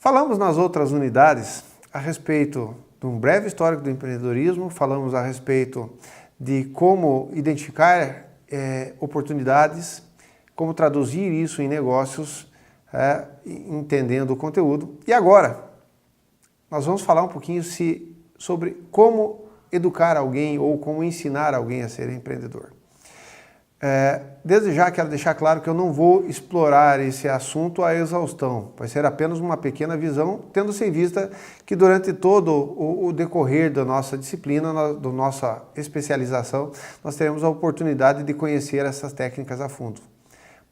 Falamos nas outras unidades a respeito de um breve histórico do empreendedorismo, falamos a respeito de como identificar oportunidades, como traduzir isso em negócios, entendendo o conteúdo. E agora, nós vamos falar um pouquinho sobre como educar alguém ou como ensinar alguém a ser empreendedor. Desde já quero deixar claro que eu não vou explorar esse assunto à exaustão, vai ser apenas uma pequena visão, tendo-se em vista que durante todo o decorrer da nossa disciplina, da nossa especialização, nós teremos a oportunidade de conhecer essas técnicas a fundo.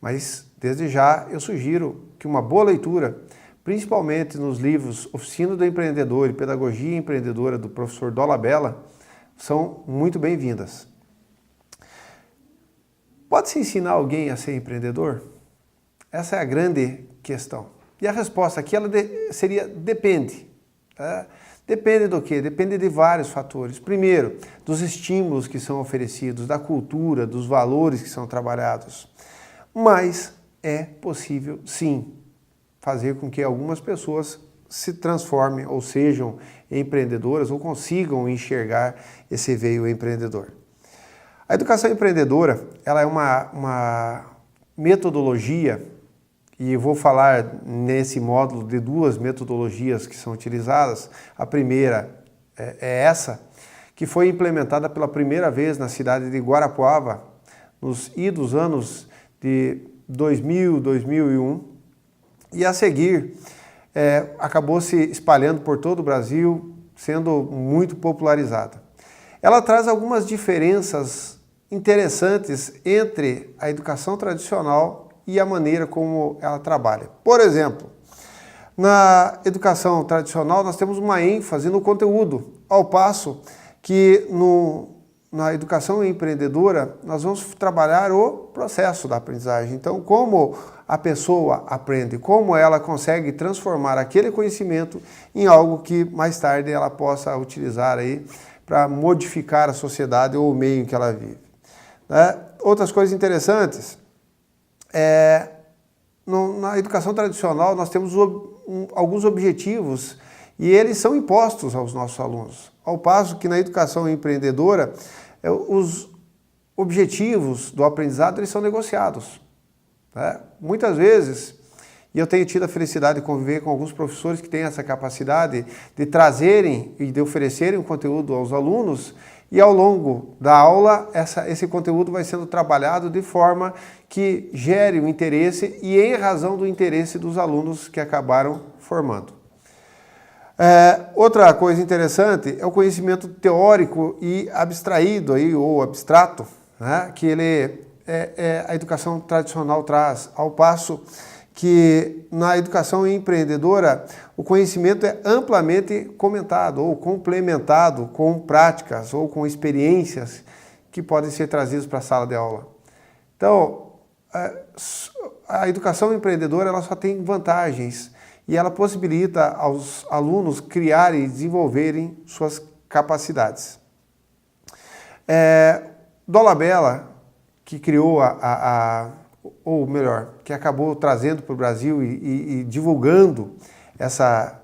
Mas desde já eu sugiro que uma boa leitura, principalmente nos livros Oficina do Empreendedor e Pedagogia Empreendedora do professor Dolabella, são muito bem-vindas. Pode-se ensinar alguém a ser empreendedor? Essa é a grande questão. E a resposta aqui seria depende. Depende do quê? Depende de vários fatores. Primeiro, dos estímulos que são oferecidos, da cultura, dos valores que são trabalhados. Mas é possível, sim, fazer com que algumas pessoas se transformem ou sejam empreendedoras ou consigam enxergar esse veio empreendedor. A educação empreendedora, ela é uma metodologia, e eu vou falar nesse módulo de duas metodologias que são utilizadas. A primeira é essa, que foi implementada pela primeira vez na cidade de Guarapuava, nos idos anos de 2000, 2001, e a seguir acabou se espalhando por todo o Brasil, sendo muito popularizada. Ela traz algumas diferenças interessantes entre a educação tradicional e a maneira como ela trabalha. Por exemplo, na educação tradicional nós temos uma ênfase no conteúdo, ao passo que na educação empreendedora nós vamos trabalhar o processo da aprendizagem. Então, como a pessoa aprende, como ela consegue transformar aquele conhecimento em algo que mais tarde ela possa utilizar aí para modificar a sociedade ou o meio em que ela vive. Outras coisas interessantes, na educação tradicional nós temos alguns objetivos e eles são impostos aos nossos alunos, ao passo que na educação empreendedora os objetivos do aprendizado eles são negociados. Muitas vezes, e eu tenho tido a felicidade de conviver com alguns professores que têm essa capacidade de trazerem e de oferecerem o conteúdo aos alunos, e ao longo da aula esse conteúdo vai sendo trabalhado de forma que gere o interesse e em razão do interesse dos alunos que acabaram formando. Outra coisa interessante é o conhecimento teórico e abstraído aí, ou abstrato, que a educação tradicional traz, ao passo que na educação empreendedora o conhecimento é amplamente comentado ou complementado com práticas ou com experiências que podem ser trazidas para a sala de aula. Então, a educação empreendedora ela só tem vantagens e ela possibilita aos alunos criarem e desenvolverem suas capacidades. Dolabella, que criou ou melhor, que acabou trazendo para o Brasil e divulgando essa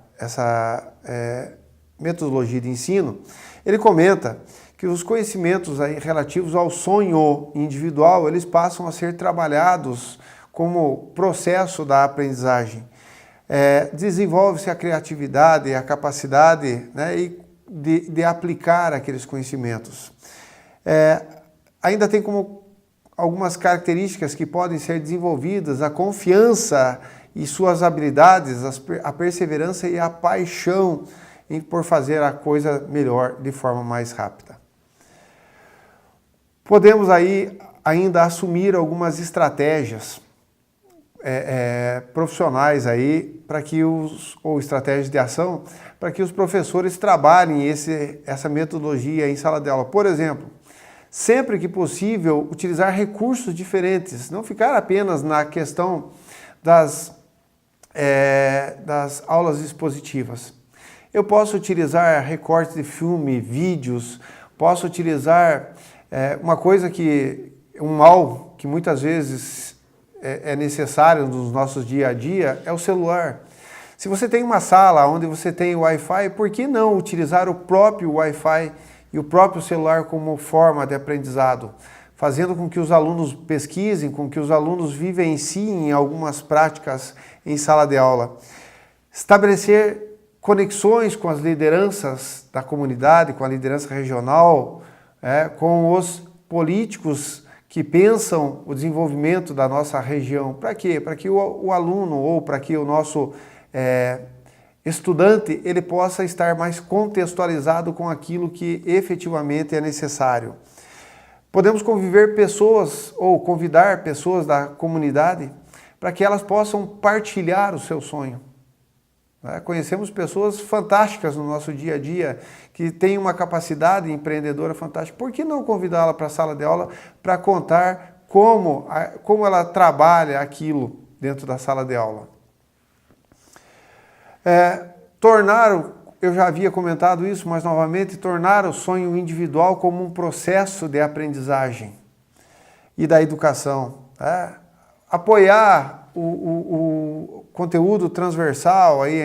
metodologia de ensino, ele comenta que os conhecimentos aí relativos ao sonho individual, eles passam a ser trabalhados como processo da aprendizagem. Desenvolve-se a criatividade, a capacidade, de aplicar aqueles conhecimentos. Ainda tem como algumas características que podem ser desenvolvidas, a confiança e suas habilidades, a perseverança e a paixão por fazer a coisa melhor de forma mais rápida. Podemos aí ainda assumir algumas estratégias profissionais aí ou estratégias de ação para que os professores trabalhem essa metodologia em sala de aula. Por exemplo, sempre que possível, utilizar recursos diferentes, não ficar apenas na questão das aulas expositivas. Eu posso utilizar recortes de filme, vídeos, posso utilizar um mal que muitas vezes é necessário nos nossos dia a dia, é o celular. Se você tem uma sala onde você tem Wi-Fi, por que não utilizar o próprio Wi-Fi e o próprio celular como forma de aprendizado, fazendo com que os alunos pesquisem, com que os alunos vivenciem algumas práticas em sala de aula? Estabelecer conexões com as lideranças da comunidade, com a liderança regional, com os políticos que pensam o desenvolvimento da nossa região. Para quê? Para que o aluno ou para que o nosso estudante ele possa estar mais contextualizado com aquilo que efetivamente é necessário. Podemos conviver pessoas ou convidar pessoas da comunidade para que elas possam partilhar o seu sonho. Conhecemos pessoas fantásticas no nosso dia a dia, que têm uma capacidade empreendedora fantástica. Por que não convidá-la para a sala de aula para contar como ela trabalha aquilo dentro da sala de aula? Eu já havia comentado isso, mas novamente, tornar o sonho individual como um processo de aprendizagem e da educação. Apoiar o conteúdo transversal, aí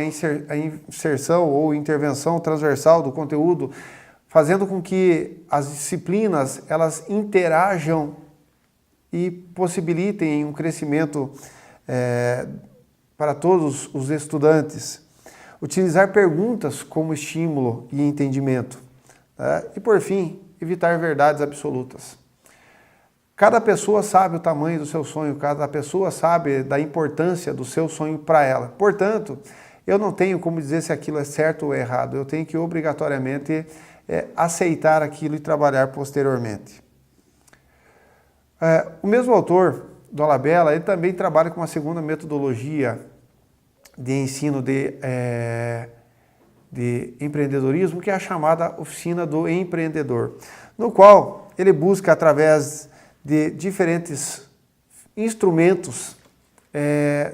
a inserção ou intervenção transversal do conteúdo, fazendo com que as disciplinas elas interajam e possibilitem um crescimento para todos os estudantes. Utilizar perguntas como estímulo e entendimento. E, por fim, evitar verdades absolutas. Cada pessoa sabe o tamanho do seu sonho, cada pessoa sabe da importância do seu sonho para ela. Portanto, eu não tenho como dizer se aquilo é certo ou errado, eu tenho que obrigatoriamente aceitar aquilo e trabalhar posteriormente. O mesmo autor, Dolabella, ele também trabalha com uma segunda metodologia de ensino de empreendedorismo, que é a chamada Oficina do Empreendedor, no qual ele busca, através de diferentes instrumentos,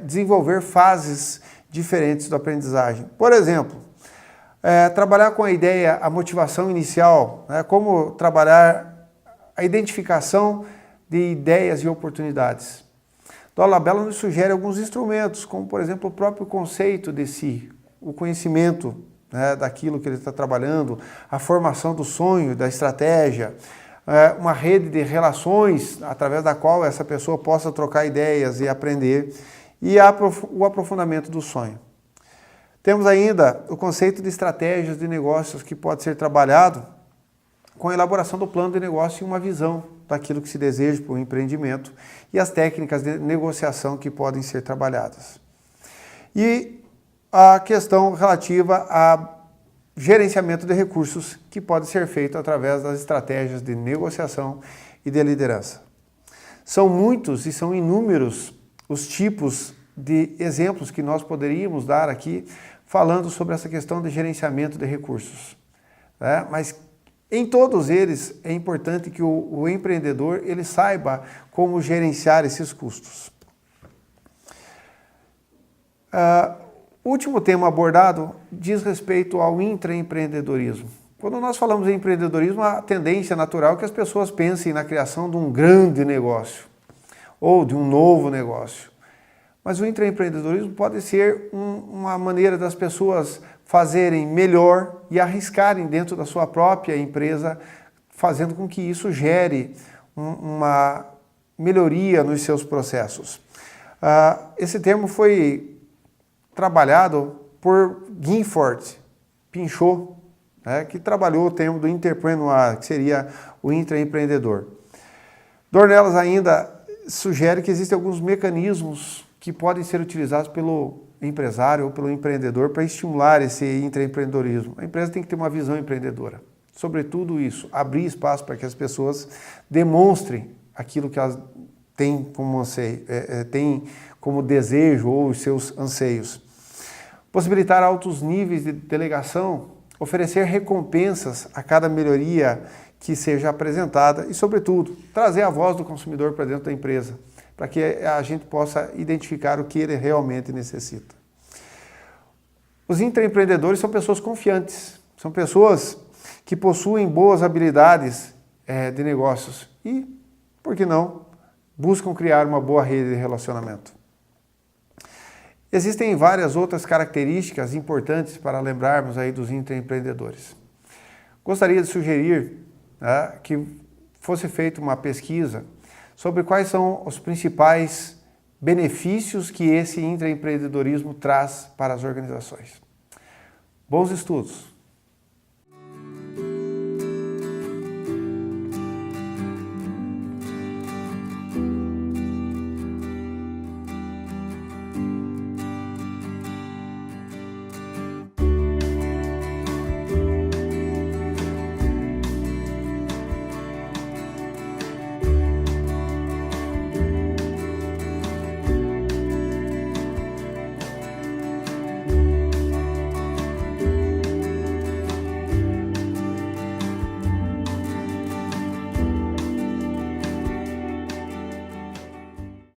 desenvolver fases diferentes da aprendizagem. Por exemplo, trabalhar com a ideia, a motivação inicial, como trabalhar a identificação de ideias e oportunidades. Dolabella nos sugere alguns instrumentos, como, por exemplo, o próprio conceito de si, o conhecimento daquilo que ele está trabalhando, a formação do sonho, da estratégia, uma rede de relações através da qual essa pessoa possa trocar ideias e aprender, e o aprofundamento do sonho. Temos ainda o conceito de estratégias de negócios, que pode ser trabalhado com a elaboração do plano de negócio e uma visão daquilo que se deseja para o empreendimento e as técnicas de negociação que podem ser trabalhadas. E a questão relativa a gerenciamento de recursos, que pode ser feito através das estratégias de negociação e de liderança. São muitos e são inúmeros os tipos de exemplos que nós poderíamos dar aqui, falando sobre essa questão de gerenciamento de recursos. Mas em todos eles é importante que o empreendedor ele saiba como gerenciar esses custos. O último tema abordado diz respeito ao intraempreendedorismo. Quando nós falamos em empreendedorismo, a tendência natural é que as pessoas pensem na criação de um grande negócio ou de um novo negócio. Mas o intraempreendedorismo pode ser uma maneira das pessoas fazerem melhor e arriscarem dentro da sua própria empresa, fazendo com que isso gere uma melhoria nos seus processos. Esse termo foi trabalhado por Gifford Pinchot, que trabalhou o termo do entrepreneur, que seria o intraempreendedor. Dornelas ainda sugere que existem alguns mecanismos que podem ser utilizados pelo empresário ou pelo empreendedor para estimular esse intraempreendedorismo. A empresa tem que ter uma visão empreendedora. Sobretudo isso, abrir espaço para que as pessoas demonstrem aquilo que elas têm como desejo ou os seus anseios. Possibilitar altos níveis de delegação, oferecer recompensas a cada melhoria que seja apresentada e, sobretudo, trazer a voz do consumidor para dentro da empresa, para que a gente possa identificar o que ele realmente necessita. Os intraempreendedores são pessoas confiantes, são pessoas que possuem boas habilidades de negócios e, por que não, buscam criar uma boa rede de relacionamento. Existem várias outras características importantes para lembrarmos aí dos intraempreendedores. Gostaria de sugerir que fosse feita uma pesquisa sobre quais são os principais benefícios que esse intraempreendedorismo traz para as organizações. Bons estudos!